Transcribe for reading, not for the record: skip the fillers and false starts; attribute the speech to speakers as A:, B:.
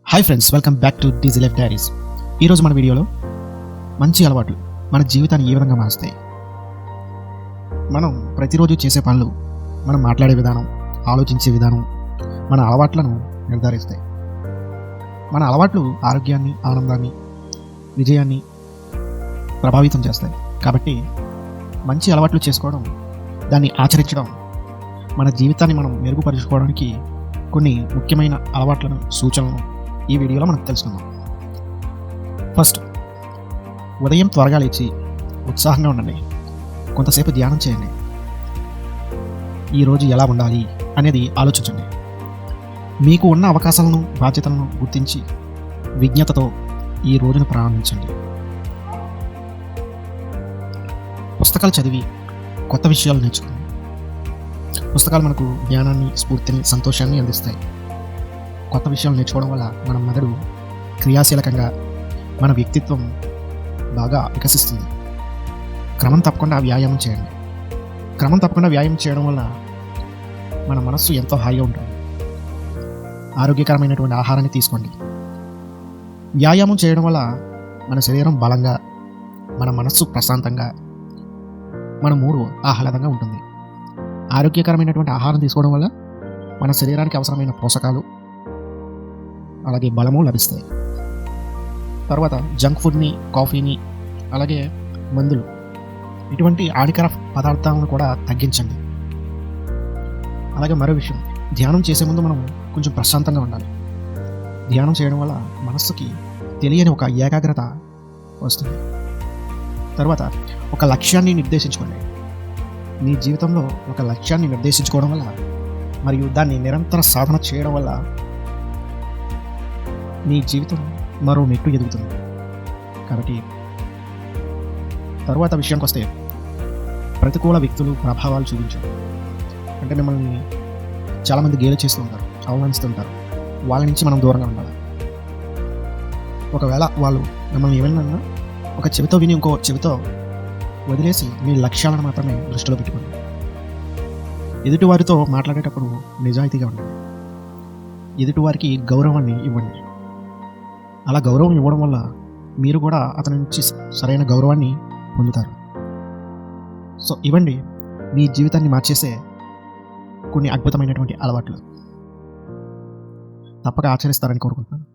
A: Hi friends, welcome back to DG life diaries. ఈరోజు మన వీడియోలో మంచి అలవాట్లు మన జీవితాన్ని ఏ విధంగా మారుస్తాయి, మనం ప్రతిరోజు చేసే పనులు, మనం మాట్లాడే విధానం, ఆలోచించే విధానం మన అలవాట్లను నిర్ధారిస్తాయి. మన అలవాట్లు ఆరోగ్యాన్ని, ఆనందాన్ని, విజయాన్ని ప్రభావితం చేస్తాయి. కాబట్టి మంచి అలవాట్లు చేసుకోవడం, దాన్ని ఆచరించడం మన జీవితాన్ని మనం మెరుగుపరుచుకోవడానికి కొన్ని ముఖ్యమైన అలవాట్లను, సూచనలను ఈ వీడియోలో మనం తెలుసుకుందాం. ఫస్ట్, ఉదయం త్వరగా లేచి ఉత్సాహంగా ఉండండి. కొంతసేపు ధ్యానం చేయండి. ఈరోజు ఎలా ఉండాలి అనేది ఆలోచించండి. మీకు ఉన్న అవకాశాలను, బాధ్యతలను గుర్తించి విజ్ఞతతో ఈ రోజును ప్రారంభించండి. పుస్తకాలు చదివి కొత్త విషయాలు నేర్చుకోండి. పుస్తకాలు మనకు జ్ఞానాన్ని, స్ఫూర్తిని, సంతోషాన్ని అందిస్తాయి. కొత్త విషయాలు నేర్చుకోవడం వల్ల మన మెదడు క్రియాశీలకంగా, మన వ్యక్తిత్వం బాగా వికసిస్తుంది. క్రమం తప్పకుండా వ్యాయామం చేయండి. క్రమం తప్పకుండా వ్యాయామం చేయడం వల్ల మన మనస్సు ఎంతో హాయిగా ఉంటుంది. ఆరోగ్యకరమైనటువంటి ఆహారాన్ని తీసుకోండి. వ్యాయామం చేయడం వల్ల మన శరీరం బలంగా, మన మనస్సు ప్రశాంతంగా, మన మూడు ఆహ్లాదంగా ఉంటుంది. ఆరోగ్యకరమైనటువంటి ఆహారం తీసుకోవడం వల్ల మన శరీరానికి అవసరమైన పోషకాలు, అలాగే బలము లభిస్తాయి. తర్వాత జంక్ ఫుడ్ని, కాఫీని, అలాగే మందులు, ఇటువంటి హానికర పదార్థాలను కూడా తగ్గించండి. అలాగే మరో విషయం, ధ్యానం చేసే ముందు మనం కొంచెం ప్రశాంతంగా ఉండాలి. ధ్యానం చేయడం వల్ల మనస్సుకి తెలియని ఒక ఏకాగ్రత వస్తుంది. తర్వాత ఒక లక్ష్యాన్ని నిర్దేశించుకోండి. మీ జీవితంలో ఒక లక్ష్యాన్ని నిర్దేశించుకోవడం వల్ల మరియు దాన్ని నిరంతర సాధన చేయడం వల్ల మీ జీవితం మరో మెట్టు ఎదుగుతుంది. కాబట్టి తరువాత విషయానికి వస్తే, ప్రతికూల వ్యక్తులు ప్రభావాలు చూపించారు. అంటే మిమ్మల్ని చాలామంది గేలి చేస్తూ ఉంటారు, అవమానిస్తుంటారు. వాళ్ళ నుంచి మనం దూరంగా ఉండాలి. ఒకవేళ వాళ్ళు మిమ్మల్ని ఏమైనా ఒక చెవితో విని ఇంకో చెవితో వదిలేసి మీ లక్ష్యాలను మాత్రమే దృష్టిలో పెట్టుకోండి. ఎదుటివారితో మాట్లాడేటప్పుడు నిజాయితీగా ఉండండి. ఎదుటివారికి గౌరవాన్ని ఇవ్వండి. అలా గౌరవం ఇవ్వడం వల్ల మీరు కూడా అతని నుంచి సరైన గౌరవాన్ని పొందుతారు. సో ఇవ్వండి మీ జీవితాన్ని మార్చేసే కొన్ని అద్భుతమైనటువంటి అలవాట్లు. తప్పక ఆచరిస్తారని కోరుకుంటున్నాను.